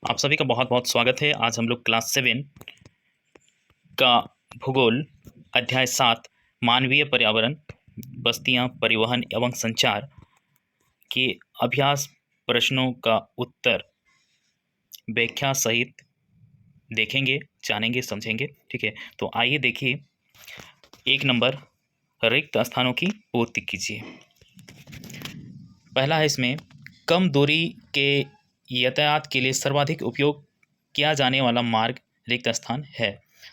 आप सभी का बहुत बहुत स्वागत है। आज हम लोग क्लास 7 का भूगोल अध्याय 7 मानवीय पर्यावरण, बस्तियां, परिवहन एवं संचार के अभ्यास प्रश्नों का उत्तर व्याख्या सहित देखेंगे, जानेंगे, समझेंगे। ठीक है, तो आइए देखिए। 1 नंबर, रिक्त स्थानों की पूर्ति कीजिए। पहला है इसमें, कम दूरी के यातायात के लिए सर्वाधिक उपयोग किया जाने वाला मार्ग रिक्त स्थान है।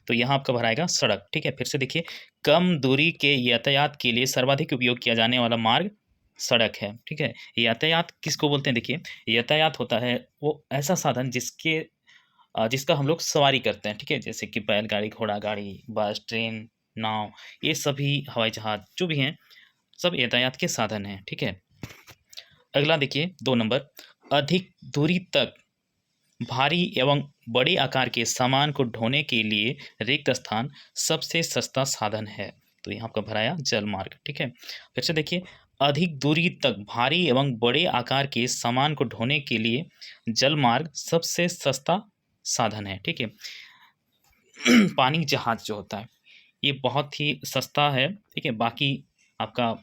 तो यहाँ आपका भराएगा सड़क। ठीक है, फिर से देखिए, कम दूरी के यातायात के लिए सर्वाधिक उपयोग किया जाने वाला मार्ग सड़क है। ठीक है, यातायात किसको बोलते हैं? देखिए, यातायात होता है वो ऐसा साधन जिसका हम लोग सवारी करते हैं। ठीक है, जैसे कि बैलगाड़ी, घोड़ा गाड़ी, बस, ट्रेन, नाव, ये सभी, हवाई जहाज जो भी हैं, सब यातायात के साधन हैं। ठीक है, अगला देखिए 2 नंबर, अधिक दूरी तक भारी एवं बड़े आकार के सामान को ढोने के लिए रिक्त स्थान सबसे सस्ता साधन है। तो यहाँ आपका भराया जल मार्ग। ठीक है, फिर से देखिए, अधिक दूरी तक भारी एवं बड़े आकार के सामान को ढोने के लिए जल मार्ग सबसे सस्ता साधन है। ठीक है, पानी जहाज जो होता है ये बहुत ही सस्ता है। ठीक है, बाकी आपका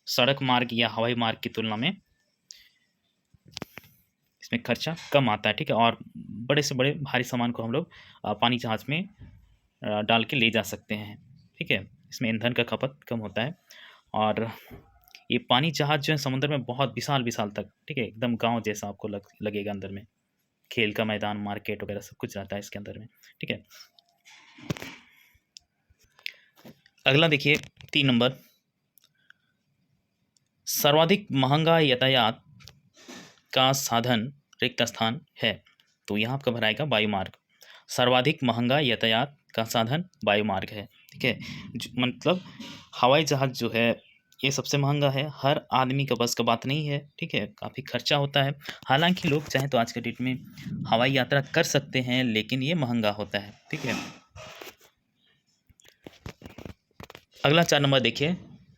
सड़क मार्ग या हवाई मार्ग की तुलना में इसमें खर्चा कम आता है। ठीक है, और बड़े से बड़े भारी सामान को हम लोग पानी जहाज में डाल के ले जा सकते हैं। ठीक है, इसमें ईंधन का खपत कम होता है। और ये पानी जहाज जो है समुद्र में बहुत विशाल विशाल तक, ठीक है, एकदम गांव जैसा आपको लगेगा। अंदर में खेल का मैदान, मार्केट वगैरह सब कुछ रहता है इसके अंदर में। ठीक है, अगला देखिए 3 नंबर, सर्वाधिक महंगा यातायात का साधन रिक्त स्थान है। तो यहाँ आपका भराएगा वायुमार्ग। सर्वाधिक महंगा यातायात का साधन वायुमार्ग है। ठीक है, मतलब हवाई जहाज जो है ये सबसे महंगा है। हर आदमी का बस का बात नहीं है। ठीक है, काफ़ी खर्चा होता है। हालांकि लोग चाहें तो आज के डेट में हवाई यात्रा कर सकते हैं, लेकिन ये महंगा होता है। ठीक है, अगला 4 नंबर देखिए,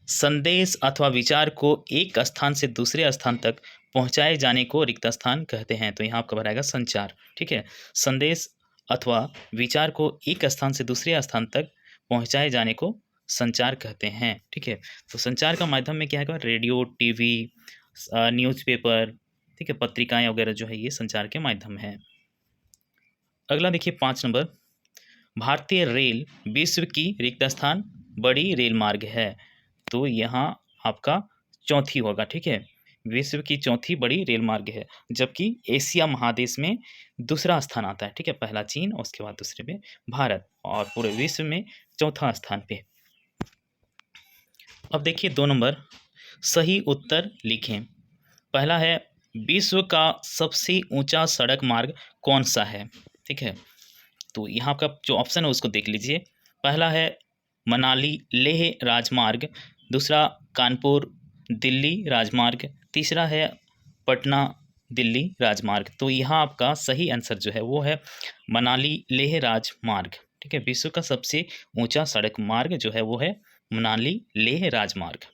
संदेश अथवा विचार को एक स्थान से दूसरे स्थान तक पहुंचाए जाने को रिक्त स्थान कहते हैं। तो यहाँ आपका भराएगा संचार। ठीक है, संदेश अथवा विचार को एक स्थान से दूसरे स्थान तक पहुंचाए जाने को संचार कहते हैं। ठीक है, तो संचार का माध्यम में क्या है? रेडियो, टीवी, न्यूज़पेपर, ठीक है, पत्रिकाएं वगैरह जो है ये संचार के माध्यम है। अगला देखिए 5 नंबर, भारतीय रेल विश्व की रिक्त स्थान बड़ी रेल मार्ग है। तो यहाँ आपका चौथी होगा। ठीक है, विश्व की चौथी बड़ी रेल मार्ग है, जबकि एशिया महादेश में दूसरा स्थान आता है। ठीक है, पहला चीन और उसके बाद दूसरे में भारत, और पूरे विश्व में चौथा स्थान पे। अब देखिए 2 नंबर, सही उत्तर लिखें। पहला है, विश्व का सबसे ऊंचा सड़क मार्ग कौन सा है? ठीक है, तो यहाँ का जो ऑप्शन है उसको देख लीजिए। पहला है मनाली लेह राजमार्ग, दूसरा कानपुर दिल्ली राजमार्ग, तीसरा है पटना दिल्ली राजमार्ग। तो यहाँ आपका सही आंसर जो है वो है मनाली लेह राजमार्ग। ठीक है, विश्व का सबसे ऊंचा सड़क मार्ग जो है वो है मनाली लेह राजमार्ग।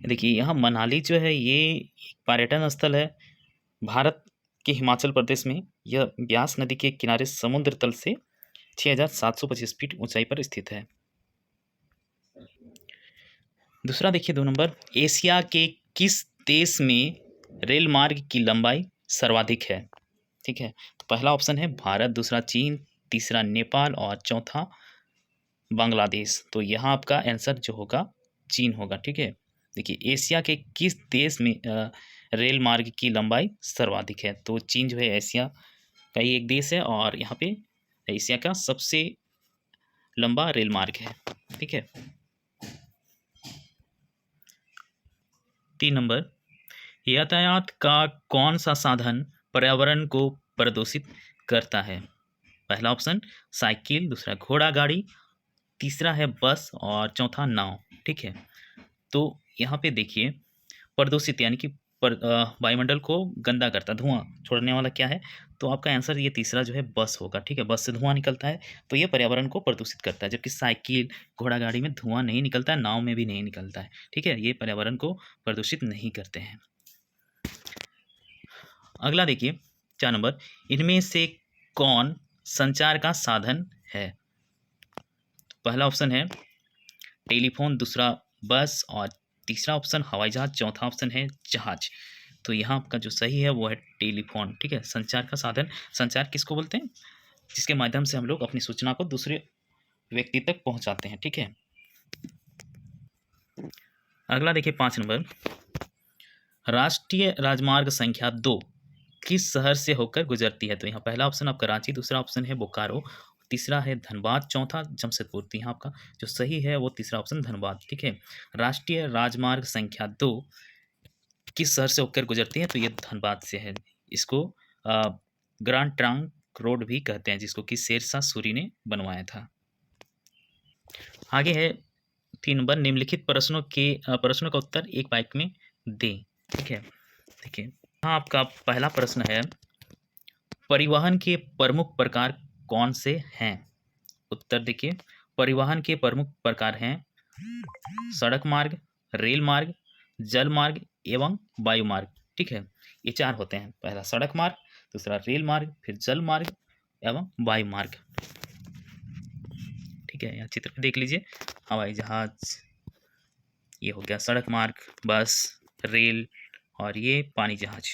देखिए, यहाँ मनाली जो है ये एक पर्यटन स्थल है भारत के हिमाचल प्रदेश में। यह ब्यास नदी के किनारे समुद्र तल से 6,725 फीट ऊंचाई पर स्थित है। दूसरा देखिए 2 नंबर, एशिया के किस देश में रेल मार्ग की लंबाई सर्वाधिक है? ठीक है, तो पहला ऑप्शन है भारत, दूसरा चीन, तीसरा नेपाल और चौथा बांग्लादेश। तो यहाँ आपका आंसर जो होगा चीन होगा। ठीक है, देखिए, एशिया के किस देश में रेल मार्ग की लंबाई सर्वाधिक है? तो चीन जो है एशिया का ही एक देश है, और यहाँ पे एशिया का सबसे लंबा रेल मार्ग है। ठीक है, 3 नंबर, यातायात का कौन सा साधन पर्यावरण को प्रदूषित करता है? पहला ऑप्शन साइकिल, दूसरा घोड़ा गाड़ी, तीसरा है बस और चौथा नाव। ठीक है, तो यहाँ पे देखिए, प्रदूषित यानी कि वायुमंडल को गंदा करता, धुआं छोड़ने वाला क्या है? तो आपका आंसर ये तीसरा जो है बस होगा। ठीक है, बस से धुआं निकलता है, तो ये पर्यावरण को प्रदूषित करता है। जबकि साइकिल, घोड़ा गाड़ी में धुआं नहीं निकलता है, नाव में भी नहीं निकलता है। ठीक है, ये पर्यावरण को प्रदूषित नहीं करते हैं। अगला देखिए 4 नंबर, इनमें से कौन संचार का साधन है? पहला ऑप्शन है टेलीफोन, दूसरा बस, और तीसरा ऑप्शन हवाई जहाज, चौथा ऑप्शन है जहाज। तो यहाँ आपका जो सही है वो है टेलीफोन। ठीक है, संचार का साधन, संचार किसको बोलते हैं? जिसके माध्यम से हम लोग अपनी सूचना को दूसरे व्यक्ति तक पहुंचाते हैं। ठीक है, अगला देखिए 5 नंबर, राष्ट्रीय राजमार्ग संख्या 2 किस शहर से होकर गुजरती है? तो यहाँ पहला ऑप्शन आपका रांची, दूसरा ऑप्शन है बोकारो, तीसरा है धनबाद, चौथा जमशेदपुर। तो यहाँ आपका जो सही है वो तीसरा ऑप्शन धनबाद। ठीक है, राष्ट्रीय राजमार्ग संख्या 2 किस शहर से होकर गुजरती है? तो ये धनबाद से है। इसको ग्रांड ट्रंक रोड भी कहते हैं, जिसको कि शेरशाह सूरी ने बनवाया था। आगे है 3 नंबर, निम्नलिखित प्रश्नों का उत्तर एक वाक्य में दें। ठीक है, देखिए यहाँ आपका पहला प्रश्न है, परिवहन के प्रमुख प्रकार कौन से हैं? उत्तर देखिए, परिवहन के प्रमुख प्रकार हैं सड़क मार्ग, रेल मार्ग, जल मार्ग एवं वायु मार्ग। ठीक है, ये 4 होते हैं, पहला सड़क मार्ग, दूसरा रेल मार्ग, फिर जल मार्ग एवं वायु मार्ग। ठीक है, यहाँ चित्र देख लीजिए, हवाई जहाज, ये हो गया सड़क मार्ग, बस, रेल, और ये पानी जहाज।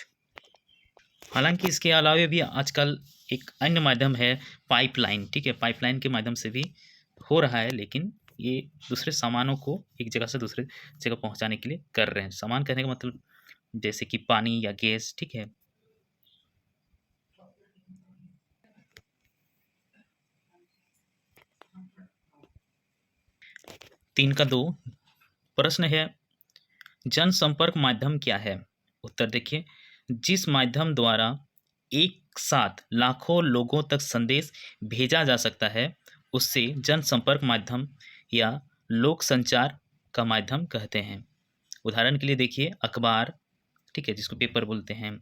हालांकि इसके अलावा भी आजकल एक अन्य माध्यम है पाइपलाइन। ठीक है, पाइपलाइन के माध्यम से भी हो रहा है, लेकिन ये दूसरे सामानों को एक जगह से दूसरे जगह पहुंचाने के लिए कर रहे हैं। सामान कहने का मतलब जैसे कि पानी या गैस। ठीक है, तीन का 2 प्रश्न है, जनसंपर्क माध्यम क्या है? उत्तर देखिए, जिस माध्यम द्वारा एक साथ लाखों लोगों तक संदेश भेजा जा सकता है उससे जनसंपर्क माध्यम या लोक संचार का माध्यम कहते हैं। उदाहरण के लिए देखिए अखबार, ठीक है, जिसको पेपर बोलते हैं,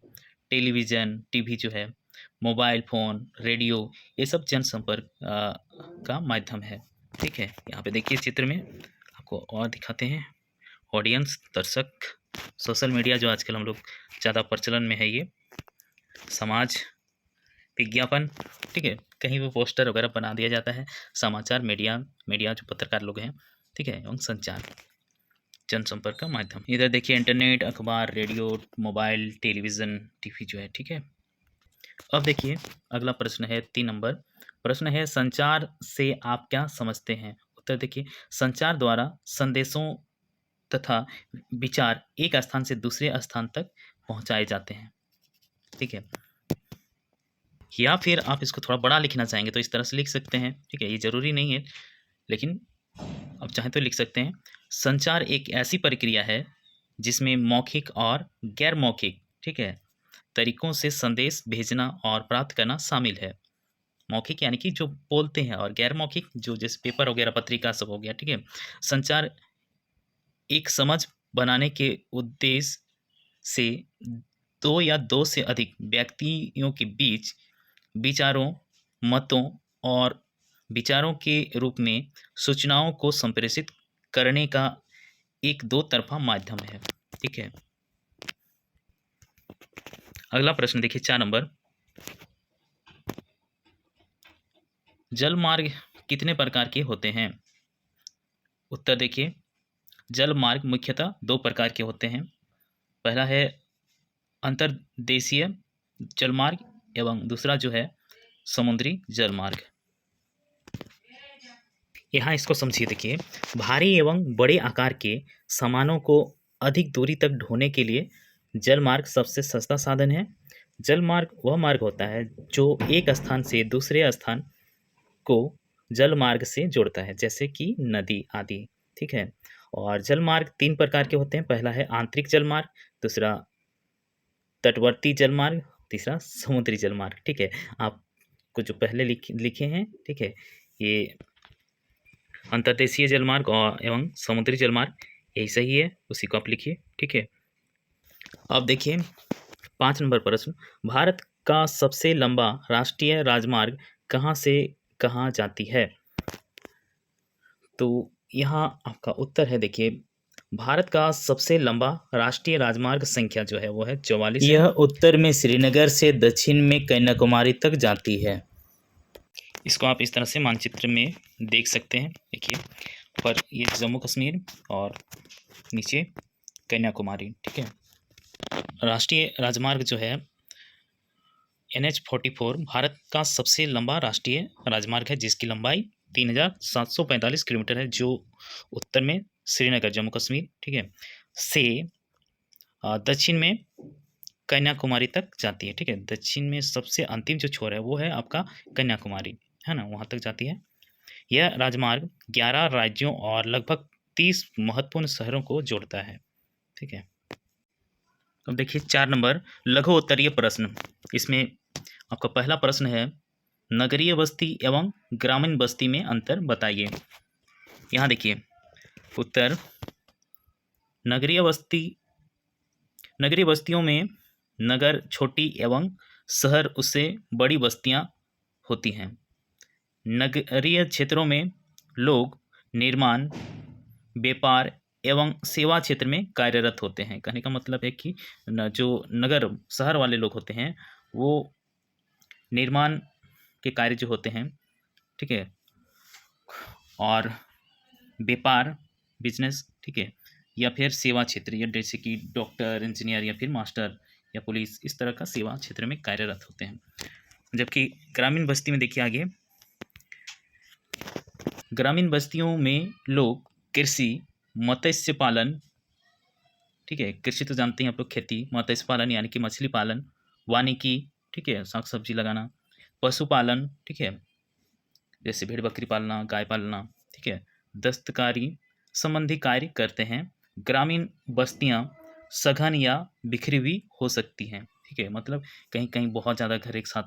टेलीविज़न, टीवी जो है, मोबाइल फ़ोन, रेडियो, ये सब जनसंपर्क का माध्यम है। ठीक है, यहाँ पे देखिए चित्र में आपको और दिखाते हैं। ऑडियंस, दर्शक, सोशल मीडिया जो आजकल हम लोग ज़्यादा प्रचलन में है, ये समाज, विज्ञापन, ठीक है, कहीं भी पोस्टर वगैरह बना दिया जाता है, समाचार, मीडिया जो पत्रकार लोग हैं, ठीक है, एवं संचार, जनसंपर्क का माध्यम। इधर देखिए इंटरनेट, अखबार, रेडियो, मोबाइल, टेलीविज़न, टीवी जो है। ठीक है, अब देखिए अगला प्रश्न है 3 नंबर, प्रश्न है, संचार से आप क्या समझते हैं? उत्तर देखिए, संचार द्वारा संदेशों तथा विचार एक स्थान से दूसरे स्थान तक पहुंचाए जाते हैं। ठीक है, या फिर आप इसको थोड़ा बड़ा लिखना चाहेंगे तो इस तरह से लिख सकते हैं। ठीक है, ये जरूरी नहीं है, लेकिन आप चाहें तो लिख सकते हैं, संचार एक ऐसी प्रक्रिया है जिसमें मौखिक और गैर मौखिक, ठीक है, तरीकों से संदेश भेजना और प्राप्त करना शामिल है। मौखिक यानी कि जो बोलते हैं, और गैर मौखिक जो जैसे पेपर वगैरह, पत्रिका सब हो गया। ठीक है, संचार एक समझ बनाने के उद्देश्य से दो या दो से अधिक व्यक्तियों के बीच विचारों, मतों और विचारों के रूप में सूचनाओं को संप्रेषित करने का एक दो तरफा माध्यम है। ठीक है, अगला प्रश्न देखिए 4 नंबर, जल मार्ग कितने प्रकार के होते हैं? उत्तर देखिए, जल मार्ग मुख्यतः 2 प्रकार के होते हैं। पहला है अंतर्देशीय जलमार्ग एवं दूसरा जो है समुद्री जलमार्ग। यहाँ इसको समझिए, देखिए, भारी एवं बड़े आकार के सामानों को अधिक दूरी तक ढोने के लिए जलमार्ग सबसे सस्ता साधन है। जलमार्ग वह मार्ग होता है जो एक स्थान से दूसरे स्थान को जलमार्ग से जोड़ता है, जैसे कि नदी आदि। ठीक है, और जलमार्ग 3 प्रकार के होते हैं। पहला है आंतरिक जलमार्ग, दूसरा तटवर्ती जलमार्ग, तीसरा समुद्री जलमार्ग। ठीक है, आपको जो पहले लिखे हैं, ठीक है, ये अंतर्देशीय जलमार्ग और एवं समुद्री जलमार्ग, यही सही है, उसी को आप लिखिए। ठीक है, अब देखिए 5 नंबर प्रश्न, भारत का सबसे लंबा राष्ट्रीय राजमार्ग कहाँ से कहाँ जाती है? तो यहाँ आपका उत्तर है, देखिए, भारत का सबसे लंबा राष्ट्रीय राजमार्ग संख्या जो है वो है 44 है। यह उत्तर में श्रीनगर से दक्षिण में कन्याकुमारी तक जाती है। इसको आप इस तरह से मानचित्र में देख सकते हैं। देखिए पर ये जम्मू कश्मीर और नीचे कन्याकुमारी, ठीक है। राष्ट्रीय राजमार्ग जो है NH-44 भारत का सबसे लंबा राष्ट्रीय राजमार्ग है, जिसकी लंबाई 3745 किलोमीटर है, जो उत्तर में श्रीनगर जम्मू कश्मीर, ठीक है, से दक्षिण में कन्याकुमारी तक जाती है, ठीक है। दक्षिण में सबसे अंतिम जो छोर है वो है आपका कन्याकुमारी, है ना, वहाँ तक जाती है। यह राजमार्ग 11 राज्यों और लगभग 30 महत्वपूर्ण शहरों को जोड़ता है, ठीक है। अब देखिए 4 नंबर लघु उत्तरीय प्रश्न। इसमें आपका पहला प्रश्न है नगरीय बस्ती एवं ग्रामीण बस्ती में अंतर बताइए। यहाँ देखिए उत्तर, नगरीय बस्तियों में नगर छोटी एवं शहर उससे बड़ी बस्तियां होती हैं। नगरीय क्षेत्रों में लोग निर्माण, व्यापार एवं सेवा क्षेत्र में कार्यरत होते हैं। कहने का मतलब है कि जो नगर शहर वाले लोग होते हैं वो निर्माण के कार्य जो होते हैं, ठीक है, और व्यापार, बिजनेस, ठीक है, या फिर सेवा क्षेत्र, या जैसे कि डॉक्टर, इंजीनियर या फिर मास्टर या पुलिस, इस तरह का सेवा क्षेत्र में कार्यरत होते हैं। जबकि ग्रामीण बस्ती में देखिए आगे, ग्रामीण बस्तियों में लोग कृषि, मत्स्य पालन, ठीक है, कृषि तो जानते हैं आप लोग, खेती, मत्स्य पालन यानी कि मछली पालन, वानिकी, ठीक है, साग सब्जी लगाना, पशुपालन, ठीक है, जैसे भेड़ बकरी पालना, गाय पालना, ठीक है, दस्तकारी संबंधी कार्य करते हैं। ग्रामीण बस्तियां सघन या बिखरी हुई हो सकती हैं, ठीक है, मतलब कहीं कहीं बहुत ज़्यादा घर एक साथ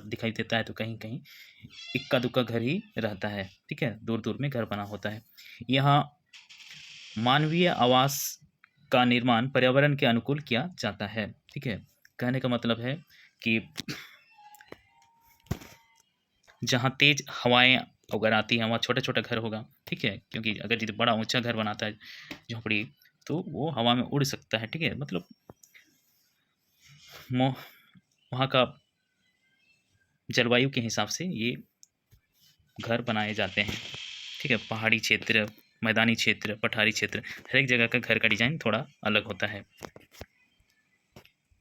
दिखाई देता है, तो कहीं कहीं इक्का दुक्का घर ही रहता है, ठीक है, दूर दूर में घर बना होता है। यहाँ मानवीय आवास का निर्माण पर्यावरण के अनुकूल किया जाता है, ठीक है। कहने का मतलब है कि जहाँ तेज हवाएं अगर आती हैं वहाँ छोटा छोटा घर होगा, ठीक है, क्योंकि अगर यदि बड़ा ऊंचा घर बनाता है झोपड़ी तो वो हवा में उड़ सकता है, ठीक है, मतलब वहाँ का जलवायु के हिसाब से ये घर बनाए जाते हैं, ठीक है। पहाड़ी क्षेत्र, मैदानी क्षेत्र, पठारी क्षेत्र, हर एक जगह का घर का डिजाइन थोड़ा अलग होता है।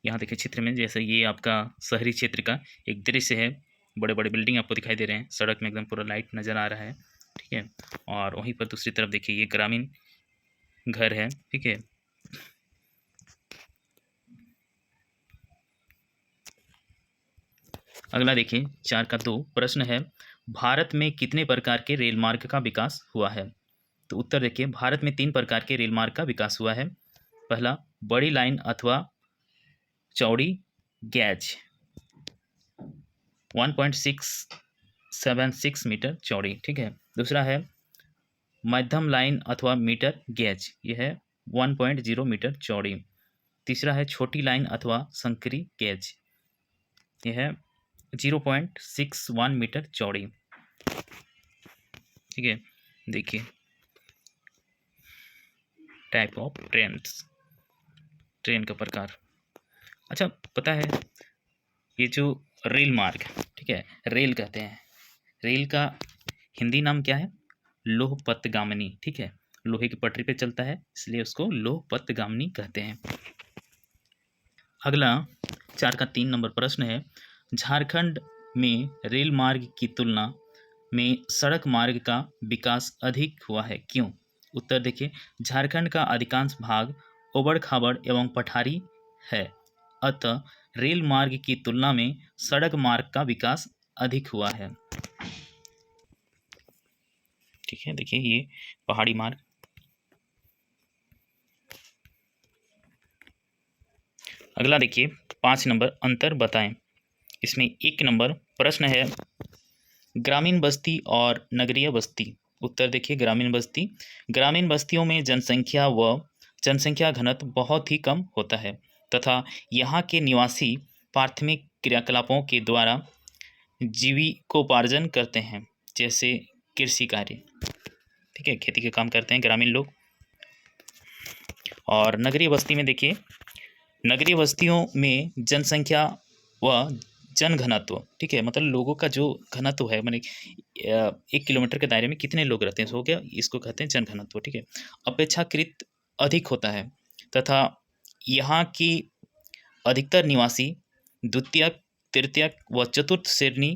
यहाँ देखिए चित्र में, जैसे ये आपका शहरी क्षेत्र का एक दृश्य है, बड़े बड़े बिल्डिंग आपको दिखाई दे रहे हैं, सड़क में एकदम पूरा लाइट नज़र आ रहा है, ठीक है, और वहीं पर दूसरी तरफ देखिए ये ग्रामीण घर है, ठीक है। अगला देखिए 4 का 2 प्रश्न है भारत में कितने प्रकार के रेल मार्ग का विकास हुआ है। तो उत्तर देखिए भारत में 3 प्रकार के रेल मार्ग का विकास हुआ है। पहला बड़ी लाइन अथवा चौड़ी गैज 1.676 मीटर चौड़ी, ठीक है। दूसरा है मध्यम लाइन अथवा मीटर गेज, यह है 1.0 मीटर चौड़ी। तीसरा है छोटी लाइन अथवा संकरी गेज, यह है 0.61 मीटर चौड़ी, ठीक है। देखिए टाइप ऑफ ट्रेन का प्रकार। अच्छा पता है ये जो रेल मार्ग, ठीक है, रेल कहते हैं, रेल का हिंदी नाम क्या है, लोह पथगामिनी, ठीक है, लोहे की पटरी पे चलता है इसलिए उसको लोह पथगामिनी कहते हैं। अगला 4 का 3 नंबर प्रश्न है झारखंड में रेल मार्ग की तुलना में सड़क मार्ग का विकास अधिक हुआ है, क्यों। उत्तर देखिए झारखंड का अधिकांश भाग उबड़ खाबड़ एवं पठारी है, अतः रेल मार्ग की तुलना में सड़क मार्ग का विकास अधिक हुआ है, ठीक है। देखिए ये पहाड़ी मार्ग। अगला देखिए 5 नंबर अंतर बताएं। इसमें 1 नंबर प्रश्न है ग्रामीण बस्ती और नगरीय बस्ती। उत्तर देखिए ग्रामीण बस्तियों में जनसंख्या घनत्व बहुत ही कम होता है तथा यहाँ के निवासी प्राथमिक क्रियाकलापों के द्वारा जीविकोपार्जन करते हैं, जैसे कृषि कार्य, ठीक है, खेती के काम करते हैं ग्रामीण लोग। और नगरीय बस्ती में देखिए, नगरीय बस्तियों में जनसंख्या व जनघनत्व, ठीक है, मतलब लोगों का जो घनत्व है, माने 1 किलोमीटर के दायरे में कितने लोग रहते हैं, सो हो गया, इसको कहते हैं जनघनत्व, ठीक है, अपेक्षाकृत अधिक होता है तथा यहाँ की अधिकतर निवासी द्वितीयक, तृतीयक व चतुर्थ श्रेणी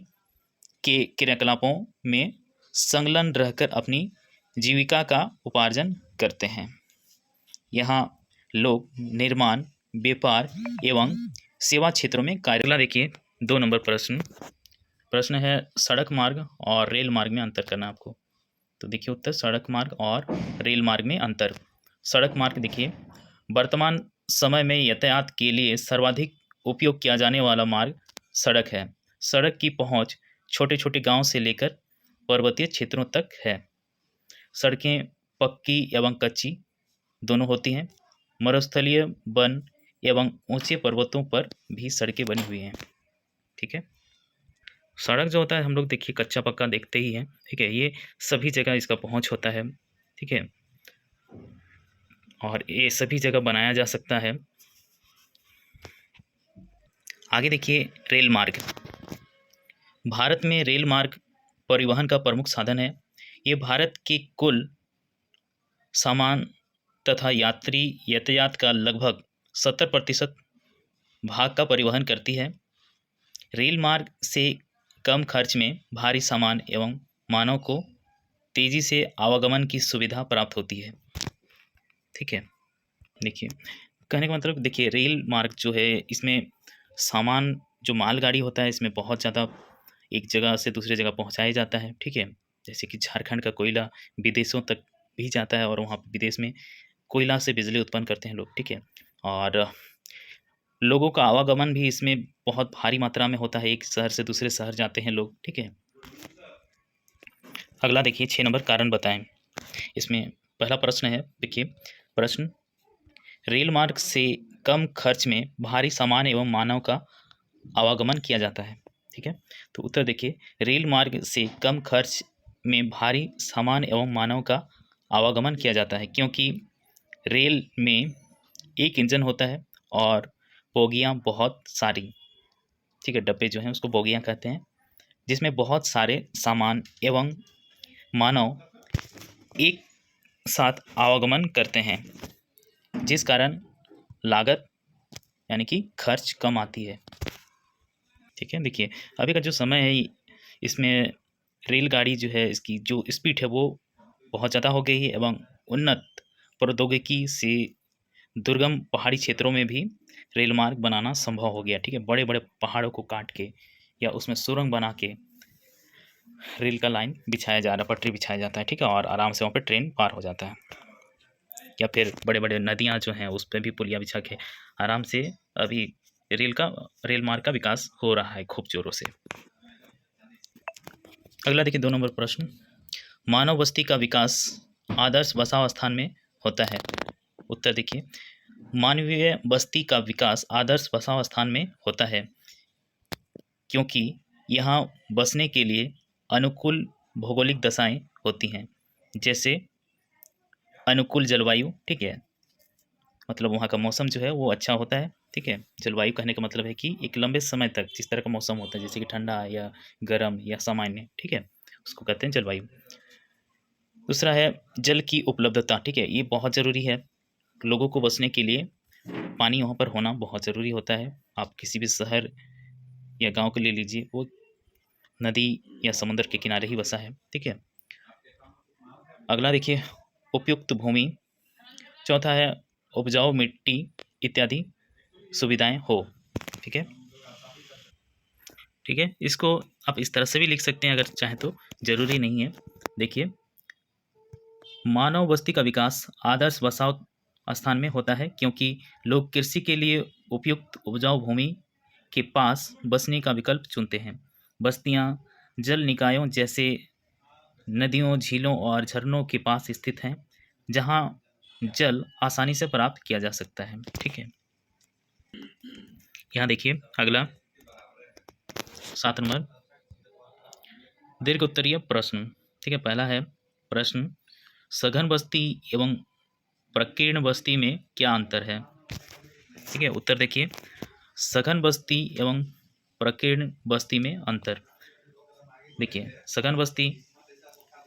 के क्रियाकलापों में संलग्न रहकर अपनी जीविका का उपार्जन करते हैं। यहाँ लोग निर्माण, व्यापार एवं सेवा क्षेत्रों में कार्य। अगला देखिए 2 नंबर प्रश्न है सड़क मार्ग और रेल मार्ग में अंतर करना आपको। तो देखिए उत्तर, सड़क मार्ग और रेल मार्ग में अंतर। सड़क मार्ग देखिए, वर्तमान समय में यातायात के लिए सर्वाधिक उपयोग किया जाने वाला मार्ग सड़क है। सड़क की पहुंच छोटे छोटे गांव से लेकर पर्वतीय क्षेत्रों तक है। सड़कें पक्की एवं कच्ची दोनों होती हैं। मरुस्थलीय, वन एवं ऊंचे पर्वतों पर भी सड़कें बनी हुई हैं, ठीक है। सड़क जो होता है हम लोग देखिए कच्चा पक्का देखते ही हैं, ठीक है, ये सभी जगह इसका पहुंच होता है, ठीक है, और ये सभी जगह बनाया जा सकता है। आगे देखिए रेल मार्ग। भारत में रेल मार्ग परिवहन का प्रमुख साधन है। ये भारत के कुल सामान तथा यात्री यातायात का लगभग 70% भाग का परिवहन करती है। रेल मार्ग से कम खर्च में भारी सामान एवं मानव को तेजी से आवागमन की सुविधा प्राप्त होती है, ठीक है। देखिए कहने का मतलब, देखिए रेल मार्ग जो है इसमें सामान जो मालगाड़ी होता है इसमें बहुत ज़्यादा एक जगह से दूसरी जगह पहुंचाया जाता है, ठीक है। जैसे कि झारखंड का कोयला विदेशों तक भी जाता है और वहाँ विदेश में कोयला से बिजली उत्पन्न करते हैं लोग, ठीक है। और लोगों का आवागमन भी इसमें बहुत भारी मात्रा में होता है, एक शहर से दूसरे शहर जाते हैं लोग, ठीक है। अगला देखिए 6 नंबर कारण बताएं। इसमें पहला प्रश्न है, देखिए प्रश्न, रेल मार्ग से कम खर्च में भारी सामान एवं मानव का आवागमन किया जाता है, ठीक है। तो उत्तर देखिए, रेल मार्ग से कम खर्च में भारी सामान एवं मानव का आवागमन किया जाता है क्योंकि रेल में एक इंजन होता है और बोगियां बहुत सारी, ठीक है, डब्बे जो हैं उसको बोगियां कहते हैं, जिसमें बहुत सारे सामान एवं मानव एक साथ आवागमन करते हैं, जिस कारण लागत यानी कि खर्च कम आती है, ठीक है। देखिए अभी का जो समय है इसमें रेलगाड़ी जो है इसकी जो स्पीड है वो बहुत ज़्यादा हो गई है एवं उन्नत प्रौद्योगिकी से दुर्गम पहाड़ी क्षेत्रों में भी रेल मार्ग बनाना संभव हो गया, ठीक है। बड़े बड़े पहाड़ों को काट के या उसमें सुरंग बना के रेल का लाइन बिछाया जा रहा, पटरी बिछाया जाता है, ठीक है, और आराम से वहाँ पे ट्रेन पार हो जाता है। या फिर बड़े बड़े नदियाँ जो हैं उस पर भी पुलिया बिछा के आराम से अभी रेल मार्ग का विकास हो रहा है खूब जोरों से। अगला देखिए 2 नंबर प्रश्न, मानव बस्ती का विकास आदर्श बसाव स्थान में होता है। उत्तर देखिए, मानवीय बस्ती का विकास आदर्श बसाव स्थान में होता है क्योंकि यहाँ बसने के लिए अनुकूल भौगोलिक दशाएं होती हैं, जैसे अनुकूल जलवायु, ठीक है, मतलब वहाँ का मौसम जो है वो अच्छा होता है, ठीक है। जलवायु कहने का मतलब है कि एक लंबे समय तक जिस तरह का मौसम होता है, जैसे कि ठंडा या गर्म या सामान्य, ठीक है, उसको कहते हैं जलवायु। दूसरा है जल की उपलब्धता, ठीक है, ये बहुत ज़रूरी है लोगों को बसने के लिए। पानी वहाँ पर होना बहुत ज़रूरी होता है। आप किसी भी शहर या गांव को ले लीजिए, वो नदी या समुद्र के किनारे ही बसा है, ठीक है। अगला देखिए उपयुक्त भूमि। चौथा है उपजाऊ मिट्टी इत्यादि सुविधाएं हो, ठीक है, ठीक है। इसको आप इस तरह से भी लिख सकते हैं अगर चाहें तो, जरूरी नहीं है। देखिए मानव बस्ती का विकास आदर्श बसाव स्थान में होता है क्योंकि लोग कृषि के लिए उपयुक्त उपजाऊ भूमि के पास बसने का विकल्प चुनते हैं। बस्तियां जल निकायों जैसे नदियों, झीलों और झरनों के पास स्थित हैं जहां जल आसानी से प्राप्त किया जा सकता है, ठीक है। यहाँ देखिए अगला 7 नंबर दीर्घ उत्तरीय प्रश्न, ठीक है। पहला है प्रश्न, सघन बस्ती एवं प्रकीर्ण बस्ती में क्या अंतर है? ठीक है, उत्तर देखिए, सघन बस्ती एवं प्रकीर्ण बस्ती में अंतर। देखिए,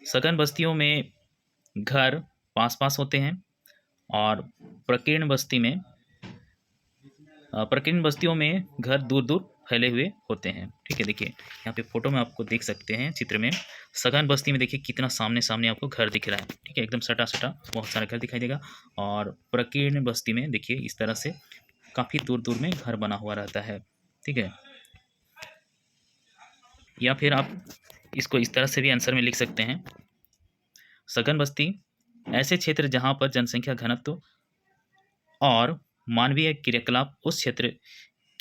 सघन बस्तियों में घर पास पास होते हैं और प्रकीर्ण बस्ती में प्रकीर्ण बस्तियों में घर दूर दूर फैले हुए होते हैं। ठीक है, देखिए यहाँ पे फोटो में आपको देख सकते हैं चित्र में, सघन बस्ती में देखिए कितना सामने सामने आपको घर दिख रहा है। ठीक है, एकदम सटा सटा बहुत सारा घर दिखाई देगा। और प्रकीर्ण बस्ती में देखिए इस तरह से काफ़ी दूर दूर में घर बना हुआ रहता है। ठीक है, या फिर आप इसको इस तरह से भी आंसर में लिख सकते हैं, सघन बस्ती ऐसे क्षेत्र जहाँ पर जनसंख्या घनत्व और मानवीय क्रियाकलाप उस क्षेत्र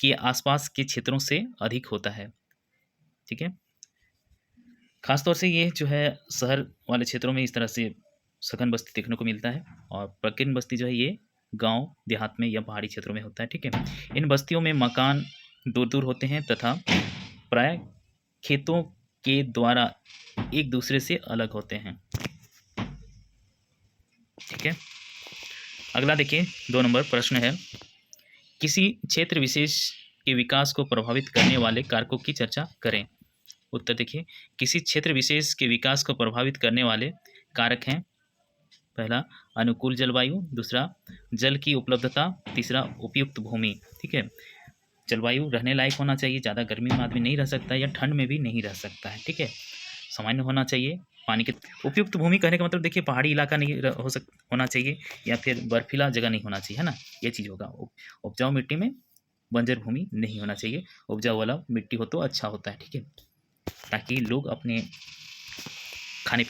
के आसपास के क्षेत्रों से अधिक होता है। ठीक है, खासतौर से ये जो है शहर वाले क्षेत्रों में इस तरह से सघन बस्ती देखने को मिलता है, और प्रकीर्ण बस्ती जो है ये गांव देहात में या पहाड़ी क्षेत्रों में होता है। ठीक है, इन बस्तियों में मकान दूर दूर होते हैं तथा प्राय खेतों के द्वारा एक दूसरे से अलग होते हैं। ठीक है, अगला देखिए 2 नंबर प्रश्न है, किसी क्षेत्र विशेष के विकास को प्रभावित करने वाले कारकों की चर्चा करें। उत्तर देखिए, किसी क्षेत्र विशेष के विकास को प्रभावित करने वाले कारक हैं, पहला अनुकूल जलवायु, दूसरा जल की उपलब्धता, तीसरा उपयुक्त भूमि। ठीक है, जलवायु रहने लायक होना चाहिए, ज़्यादा गर्मी में आदमी नहीं रह सकता या ठंड में भी नहीं रह सकता है। ठीक है, सामान्य होना चाहिए। पानी के उपयुक्त भूमि कहने का मतलब देखिए पहाड़ी इलाका नहीं होना चाहिए, या फिर बर्फीला जगह नहीं होना चाहिए, है ना, ये चीज़ होगा। उपजाऊ मिट्टी में बंजर भूमि नहीं होना चाहिए, उपजाऊ वाला मिट्टी हो तो अच्छा होता है। ठीक है, ताकि लोग अपने खाने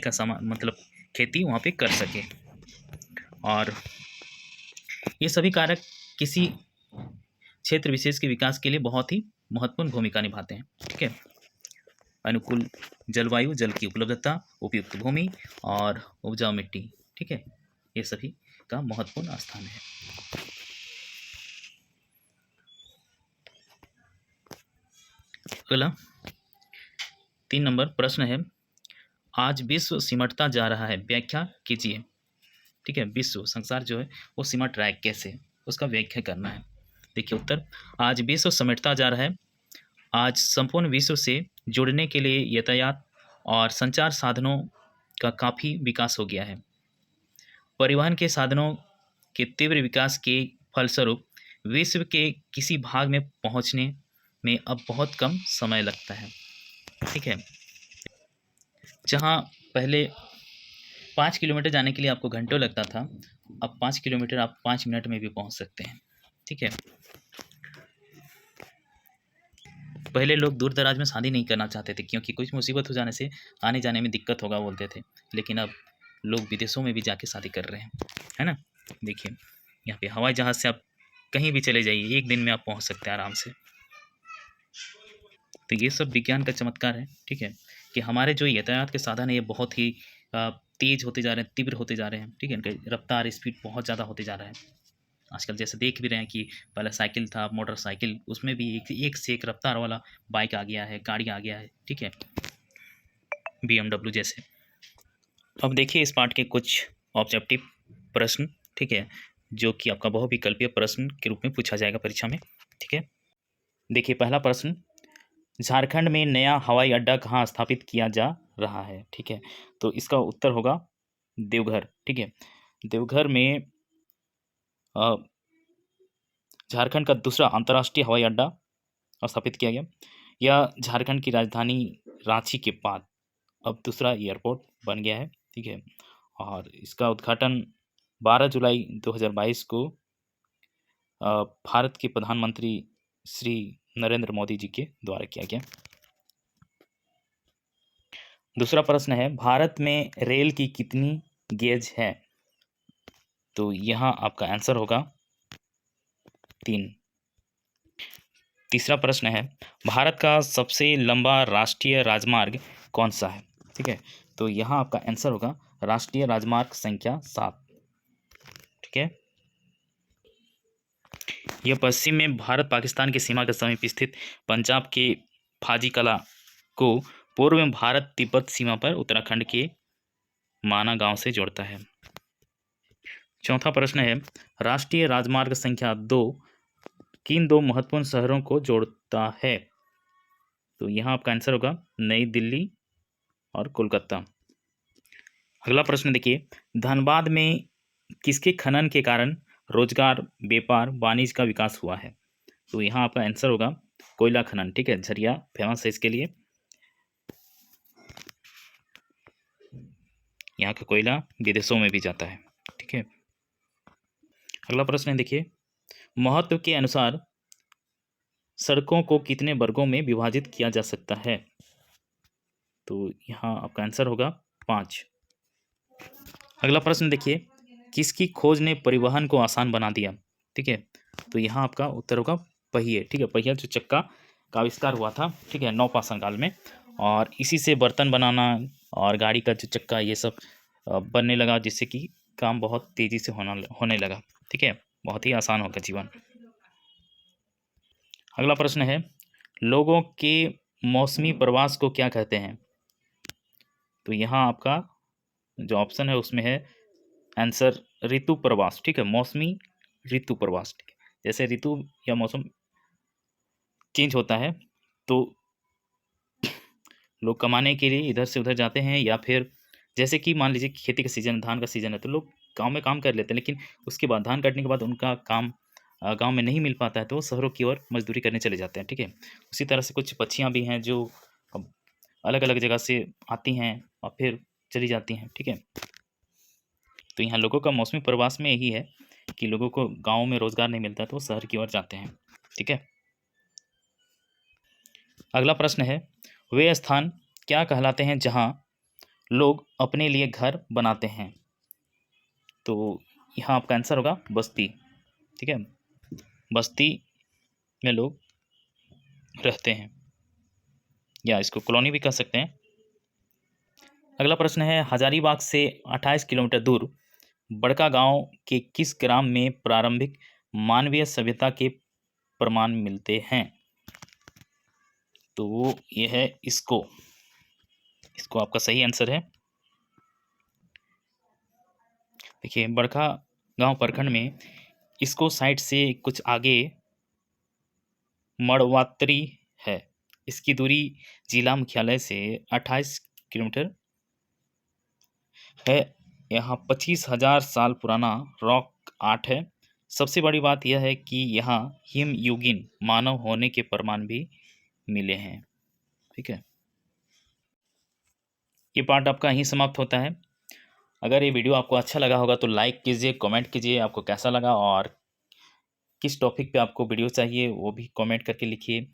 का सामान मतलब खेती वहाँ पे कर सके। और ये सभी कारक किसी क्षेत्र विशेष के विकास के लिए बहुत ही महत्वपूर्ण भूमिका निभाते हैं। ठीक है, अनुकूल जलवायु, जल की उपलब्धता, उपयुक्त भूमि और उपजाऊ मिट्टी। ठीक है, ये सभी का महत्वपूर्ण स्थान है। अगला 3 नंबर प्रश्न है, आज विश्व सिमटता जा रहा है, व्याख्या कीजिए। ठीक है, विश्व संसार जो है वो सिमट रहा है, कैसे, उसका व्याख्या करना है। देखिए उत्तर, आज विश्व समेटता जा रहा है, आज संपूर्ण विश्व से जुड़ने के लिए यातायात और संचार साधनों का काफ़ी विकास हो गया है। परिवहन के साधनों के तीव्र विकास के फलस्वरूप विश्व के किसी भाग में पहुंचने में अब बहुत कम समय लगता है। ठीक है, जहाँ पहले 5 किलोमीटर जाने के लिए आपको घंटों लगता था, अब 5 किलोमीटर आप 5 मिनट में भी पहुंच सकते हैं। ठीक है, पहले लोग दूर दराज में शादी नहीं करना चाहते थे क्योंकि कुछ मुसीबत हो जाने से आने जाने में दिक्कत होगा बोलते थे, लेकिन अब लोग विदेशों में भी जाके शादी कर रहे हैं, है ना। देखिए यहाँ पे हवाई जहाज़ से आप कहीं भी चले जाइए, 1 दिन में आप पहुंच सकते हैं आराम से। तो ये सब विज्ञान का चमत्कार है। ठीक है, कि हमारे जो यातायात के साधन है ये बहुत ही तेज होते जा रहे हैं, तीव्र होते जा रहे हैं। ठीक है, इनका रफ्तार स्पीड बहुत ज़्यादा होते जा रहा है। आजकल जैसे देख भी रहे हैं कि पहले साइकिल था, मोटरसाइकिल, उसमें भी एक से एक रफ्तार वाला बाइक आ गया है, गाड़ी आ गया है। ठीक है, BMW जैसे। अब देखिए इस पार्ट के कुछ ऑब्जेक्टिव प्रश्न, ठीक है, जो कि आपका बहुविकल्पीय प्रश्न के रूप में पूछा जाएगा परीक्षा में। ठीक है, देखिए पहला प्रश्न, झारखंड में नया हवाई अड्डा कहाँ स्थापित किया जा रहा है? ठीक है, तो इसका उत्तर होगा देवघर। ठीक है, देवघर में झारखंड का दूसरा अंतर्राष्ट्रीय हवाई अड्डा स्थापित किया गया। यह झारखंड की राजधानी रांची के बाद अब दूसरा एयरपोर्ट बन गया है। ठीक है, और इसका उद्घाटन 12 जुलाई 2022 को भारत के प्रधानमंत्री श्री नरेंद्र मोदी जी के द्वारा किया गया। दूसरा प्रश्न है, भारत में रेल की कितनी गेज है? तो यहाँ आपका आंसर होगा 3। तीसरा प्रश्न है, भारत का सबसे लंबा राष्ट्रीय राजमार्ग कौन सा है? ठीक है, तो यहाँ आपका आंसर होगा राष्ट्रीय राजमार्ग संख्या 7। ठीक है, यह पश्चिम में भारत पाकिस्तान की सीमा के समीप स्थित पंजाब के फाजिकला को पूर्व में भारत तिब्बत सीमा पर उत्तराखंड के माना गांव से जोड़ता है। चौथा प्रश्न है, राष्ट्रीय राजमार्ग संख्या 2 किन दो महत्वपूर्ण शहरों को जोड़ता है? तो यहाँ आपका आंसर होगा नई दिल्ली और कोलकाता। अगला प्रश्न देखिए, धनबाद में किसके खनन के कारण रोजगार, व्यापार, वाणिज्य का विकास हुआ है? तो यहाँ आपका आंसर होगा कोयला खनन। ठीक है, झरिया फेमस है इसके लिए। यहाँ का कोयला विदेशों में भी जाता है। ठीक है, अगला प्रश्न देखिए, महत्व के अनुसार सड़कों को कितने वर्गों में विभाजित किया जा सकता है? तो यहाँ आपका आंसर होगा 5। अगला प्रश्न देखिए, किसकी खोज ने परिवहन को आसान बना दिया? ठीक है, तो यहाँ आपका उत्तर होगा पहिए। ठीक है, पहिया जो चक्का का आविष्कार हुआ था, ठीक है, नवपाषाण काल में, और इसी से बर्तन बनाना और गाड़ी का जो चक्का ये सब बनने लगा, जिससे कि काम बहुत तेजी से होने लगा। ठीक है, बहुत ही आसान हो गया जीवन। अगला प्रश्न है, लोगों के मौसमी प्रवास को क्या कहते हैं? तो यहाँ आपका जो ऑप्शन है उसमें है आंसर ऋतु प्रवास। ठीक है, मौसमी ऋतु प्रवास। ठीक है, जैसे ऋतु या मौसम चेंज होता है तो लोग कमाने के लिए इधर से उधर जाते हैं, या फिर जैसे कि मान लीजिए खेती का सीजन, धान का सीजन है, तो लोग गांव में काम कर लेते हैं, लेकिन उसके बाद धान काटने के बाद उनका काम गांव में नहीं मिल पाता है, तो वो शहरों की ओर मजदूरी करने चले जाते हैं। ठीक है, उसी तरह से कुछ पक्षियाँ भी हैं जो अलग अलग जगह से आती हैं और फिर चली जाती हैं। ठीक है, तो यहाँ लोगों का मौसमी प्रवास में यही है कि लोगों को गाँव में रोजगार नहीं मिलता तो वो शहर की ओर जाते हैं। ठीक है, अगला प्रश्न है, वे स्थान क्या कहलाते हैं जहाँ लोग अपने लिए घर बनाते हैं? तो यहाँ आपका आंसर होगा बस्ती। ठीक है, बस्ती में लोग रहते हैं, या इसको कॉलोनी भी कह सकते हैं। अगला प्रश्न है, हजारीबाग से 28 किलोमीटर दूर बड़का गांव के किस ग्राम में प्रारंभिक मानवीय सभ्यता के प्रमाण मिलते हैं? तो ये है इसको आपका सही आंसर है। देखिए, बड़का गांव प्रखंड में इसको साइड से कुछ आगे मड़वात्री है। इसकी दूरी जिला मुख्यालय से 28 किलोमीटर है। यहाँ 25,000 साल पुराना रॉक आर्ट है। सबसे बड़ी बात यह है कि यहाँ हिमयुगीन मानव होने के प्रमाण भी मिले हैं। ठीक है, ये पार्ट आपका यहीं समाप्त होता है। अगर ये वीडियो आपको अच्छा लगा होगा तो लाइक कीजिए, कमेंट कीजिए आपको कैसा लगा, और किस टॉपिक पे आपको वीडियो चाहिए वो भी कमेंट करके लिखिए।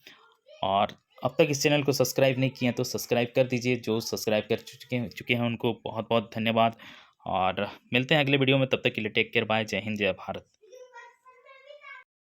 और अब तक इस चैनल को सब्सक्राइब नहीं किया तो सब्सक्राइब कर दीजिए। जो सब्सक्राइब कर चुके हैं उनको बहुत बहुत धन्यवाद, और मिलते हैं अगले वीडियो में। तब तक के लिए टेक केयर, बाय, जय हिंद, जय भारत।